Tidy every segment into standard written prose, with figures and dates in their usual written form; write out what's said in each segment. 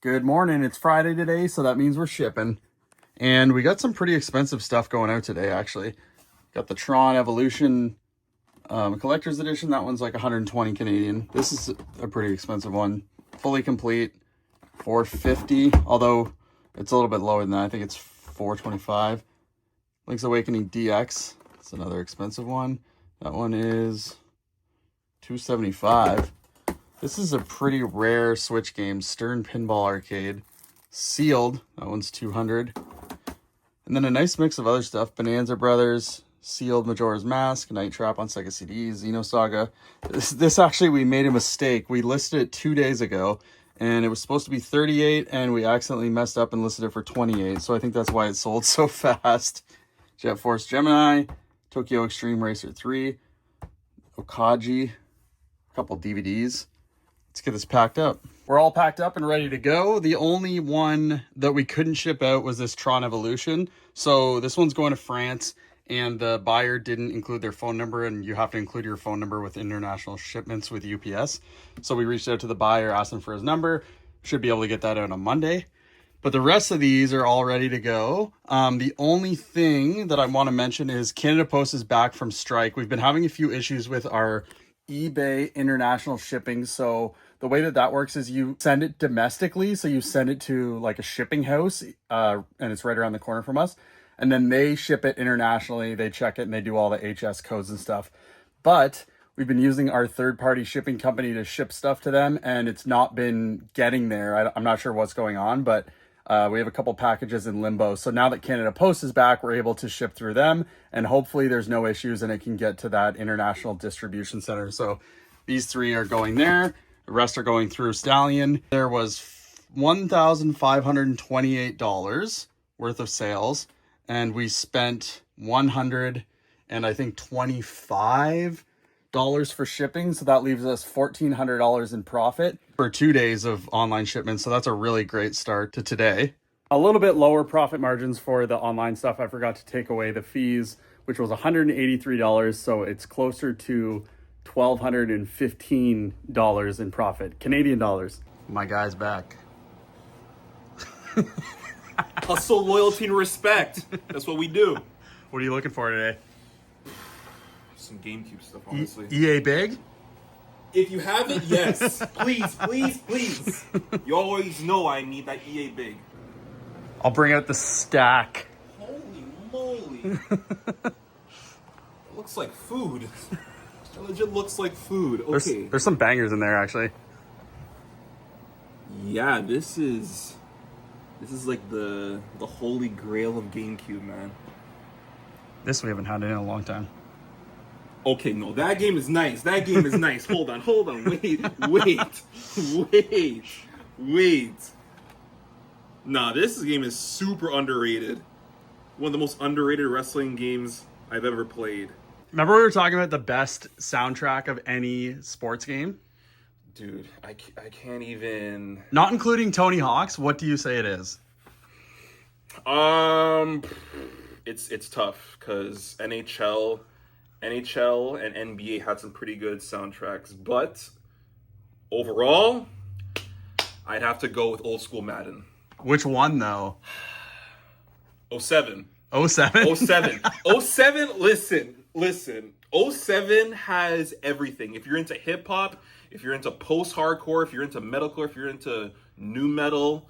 Good morning. It's Friday today, so that means we're shipping. And we got some pretty expensive stuff going out today, actually. Got the Tron Evolution Collector's Edition. That one's like 120 Canadian. This is a pretty expensive one. Fully complete, $450. Although it's a little bit lower than that. I think it's $425. Link's Awakening DX. It's another expensive one. That one is $275. This is a pretty rare Switch game, Stern Pinball Arcade. Sealed, that one's $200. And then a nice mix of other stuff. Bonanza Brothers, Sealed Majora's Mask, Night Trap on Sega CD, Xenosaga. This actually, we made a mistake. We listed it 2 days ago, and it was supposed to be 38, and we accidentally messed up and listed it for 28. So I think that's why it sold so fast. Jet Force Gemini, Tokyo Extreme Racer 3, Okaji, a couple DVDs. Let's get this packed up. We're all packed up and ready to go. The only one that we couldn't ship out was this Tron Evolution. So this one's going to France, and the buyer didn't include their phone number, and you have to include your phone number with international shipments with UPS. So we reached out to the buyer, asked him for his number. Should be able to get that out on Monday. But the rest of these are all ready to go. The only thing that I want to mention is Canada Post is back from strike. We've been having a few issues with our eBay international shipping. So the way that works is you send it domestically. So you send it to like a shipping house and it's right around the corner from us. And then they ship it internationally. They check it and they do all the HS codes and stuff. But we've been using our third-party shipping company to ship stuff to them, and it's not been getting there. I'm not sure what's going on, but we have a couple packages in limbo. So now that Canada Post is back, we're able to ship through them, and hopefully there's no issues and it can get to that international distribution center. So these three are going there. The rest are going through Stallion. There was $1,528 worth of sales, and we spent $125 for shipping. So that leaves us $1,400 in profit for 2 days of online shipment. So that's a really great start to today. A little bit lower profit margins for the online stuff. I forgot to take away the fees, which was $183. So it's closer to $1,215 in profit, Canadian dollars. My guy's back. Hustle, loyalty, and respect. That's what we do. What are you looking for today? Some GameCube stuff, honestly. EA Big? If you have it, yes. Please, please, please. You always know I need that EA Big. I'll bring out the stack. Holy moly. It looks like food. It legit looks like food. Okay. There's some bangers in there, actually. Yeah, this is like the holy grail of GameCube, man. This we haven't had in a long time. Okay, no, that game is nice. That game is nice. Hold on. Wait. Nah, this game is super underrated. One of the most underrated wrestling games I've ever played. Remember we were talking about the best soundtrack of any sports game? Dude, I can't even... Not including Tony Hawk's, what do you say it is? It's tough, because NHL and NBA had some pretty good soundtracks, but overall, I'd have to go with old school Madden. Which one, though? 07. 07? 07. 07, listen. 07 has everything. If you're into hip-hop, if you're into post-hardcore, if you're into metalcore, if you're into nu metal,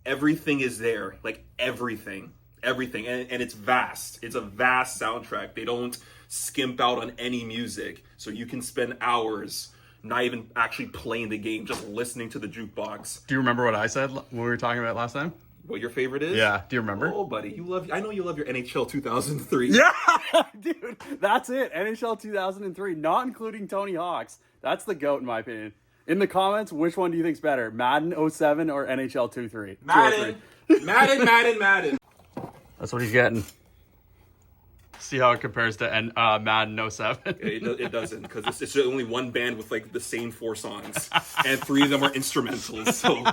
everything is there. Like, everything. And it's vast. It's a vast soundtrack. They don't skimp out on any music. So you can spend hours not even actually playing the game, just listening to the jukebox. Do you remember what I said when we were talking about last time? What your favorite is? Yeah, do you remember? Oh, buddy, I know you love your NHL 2003. Yeah, dude, that's it. NHL 2003, not including Tony Hawk's. That's the GOAT in my opinion. In the comments, which one do you think's better, Madden 07 or NHL 23? Madden. Madden. That's what he's getting. See how it compares to Madden 07. It doesn't, because it's only one band with like the same 4 songs, and 3 of them are instrumentals. So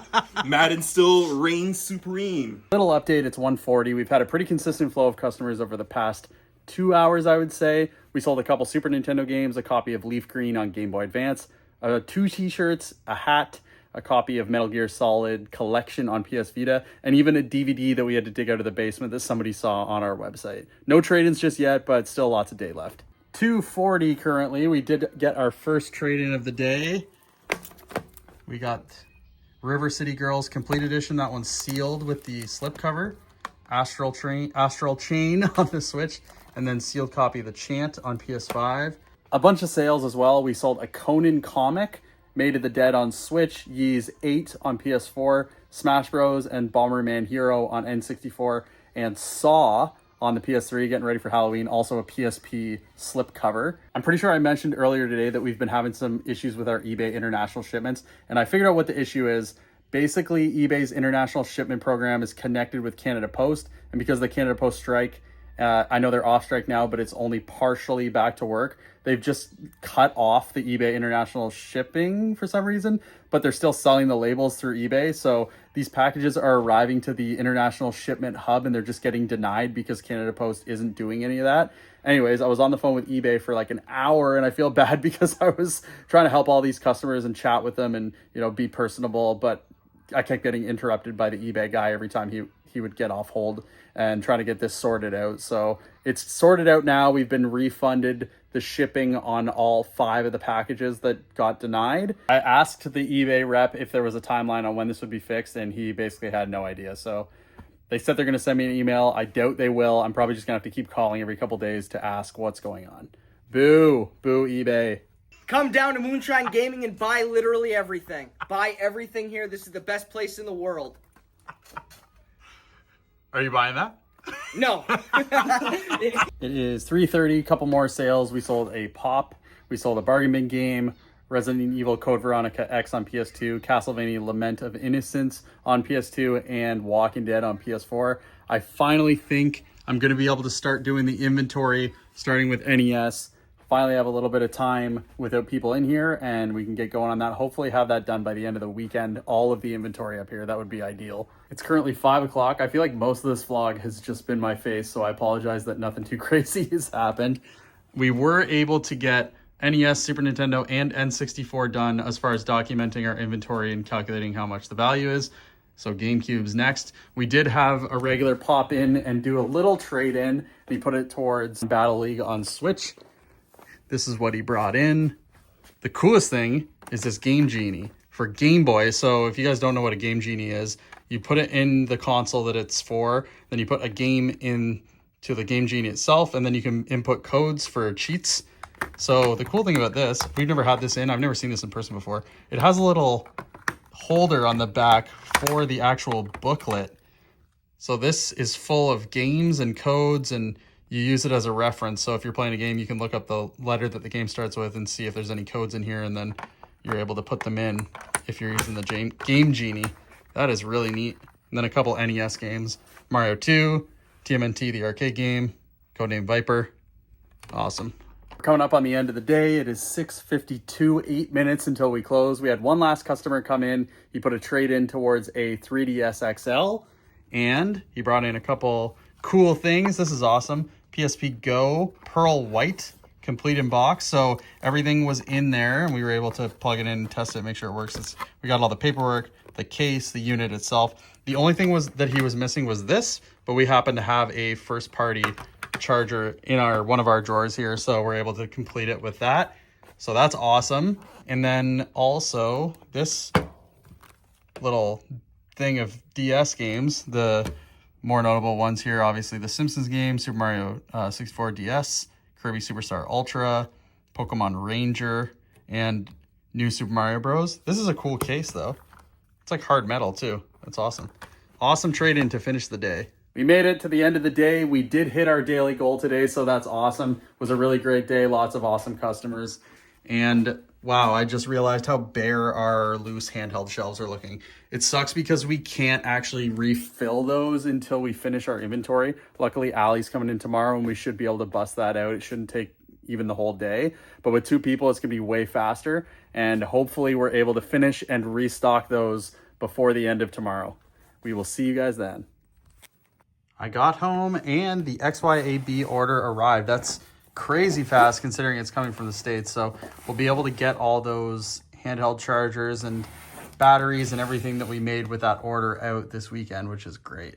Madden still reigns supreme. Little update, it's 1:40. We've had a pretty consistent flow of customers over the past 2 hours, I would say. We sold a couple Super Nintendo games, a copy of Leaf Green on Game Boy Advance, 2 t-shirts, a hat, a copy of Metal Gear Solid Collection on PS Vita, and even a DVD that we had to dig out of the basement that somebody saw on our website. No trade-ins just yet, but still lots of day left. 240 currently. We did get our first trade-in of the day. We got River City Girls Complete Edition. That one's sealed with the slipcover. Astral Chain on the Switch, and then sealed copy of the Chant on PS5. A bunch of sales as well. We sold a Conan comic, Made of the Dead on Switch, Ys 8 on PS4, Smash Bros. And Bomberman Hero on N64, and Saw on the PS3, getting ready for Halloween, also a PSP slipcover. I'm pretty sure I mentioned earlier today that we've been having some issues with our eBay international shipments, and I figured out what the issue is. Basically, eBay's international shipment program is connected with Canada Post, and because of the Canada Post strike, I know they're off strike now, but it's only partially back to work. They've just cut off the eBay international shipping for some reason, but they're still selling the labels through eBay. So these packages are arriving to the international shipment hub, and they're just getting denied because Canada Post isn't doing any of that. Anyways, I was on the phone with eBay for like an hour, and I feel bad because I was trying to help all these customers and chat with them and, you know, be personable, but I kept getting interrupted by the eBay guy every time he would get off hold and trying to get this sorted out. So it's sorted out now. We've been refunded the shipping on all 5 of the packages that got denied. I asked the eBay rep if there was a timeline on when this would be fixed, and he basically had no idea. So they said they're going to send me an email. I doubt they will. I'm probably just going to have to keep calling every couple days to ask what's going on. Boo. Boo eBay. Come down to Moonshine Gaming and buy literally everything. Buy everything here. This is the best place in the world. Are you buying that? No. It is 3:30, couple more sales. We sold a Pop. We sold a bargain bin game, Resident Evil Code Veronica X on PS2, Castlevania Lament of Innocence on PS2, and Walking Dead on PS4. I finally think I'm going to be able to start doing the inventory, starting with NES. Finally have a little bit of time without people in here, and we can get going on that. Hopefully have that done by the end of the weekend, all of the inventory up here. That would be ideal. It's currently 5 o'clock. I feel like most of this vlog has just been my face, so I apologize that nothing too crazy has happened. We were able to get NES, Super Nintendo, and N64 done as far as documenting our inventory and calculating how much the value is. So GameCube's next. We did have a regular pop in and do a little trade-in. We put it towards Battle League on Switch. This is what he brought in. The coolest thing is this Game Genie for Game Boy. So if you guys don't know what a Game Genie is, you put it in the console that it's for, then you put a game into the Game Genie itself, and then you can input codes for cheats. So the cool thing about this, we've never had this in, I've never seen this in person before. It has a little holder on the back for the actual booklet. So this is full of games and codes, and you use it as a reference. So if you're playing a game, you can look up the letter that the game starts with and see if there's any codes in here, and then you're able to put them in if you're using the Game Genie. That is really neat. And then a couple NES games. Mario 2, TMNT, the arcade game, codename Viper. Awesome. We're coming up on the end of the day. It is 6:52, 8 minutes until we close. We had one last customer come in. He put a trade in towards a 3DS XL, and he brought in a couple cool things. This is awesome. PSP Go Pearl White complete in box. So everything was in there, and we were able to plug it in and test it, make sure it works. We got all the paperwork, the case, the unit itself. The only thing that he was missing was this, but we happen to have a first party charger in one of our drawers here, so we're able to complete it with that. So that's awesome. And then also this little thing of DS games, the more notable ones here, obviously the Simpsons game, Super Mario 64 DS, Kirby Superstar Ultra, Pokemon Ranger, and New Super Mario Bros. This is a cool case though. It's like hard metal too. That's awesome. Awesome trade-in to finish the day. We made it to the end of the day. We did hit our daily goal today, so that's awesome. It was a really great day. Lots of awesome customers. And wow, I just realized how bare our loose handheld shelves are looking. It sucks because we can't actually refill those until we finish our inventory. Luckily, Allie's coming in tomorrow, and we should be able to bust that out. It shouldn't take even the whole day. But with 2 people, it's going to be way faster. And hopefully we're able to finish and restock those before the end of tomorrow. We will see you guys then. I got home and the XYAB order arrived. That's crazy fast considering it's coming from the States. So we'll be able to get all those handheld chargers and batteries and everything that we made with that order out this weekend, which is great.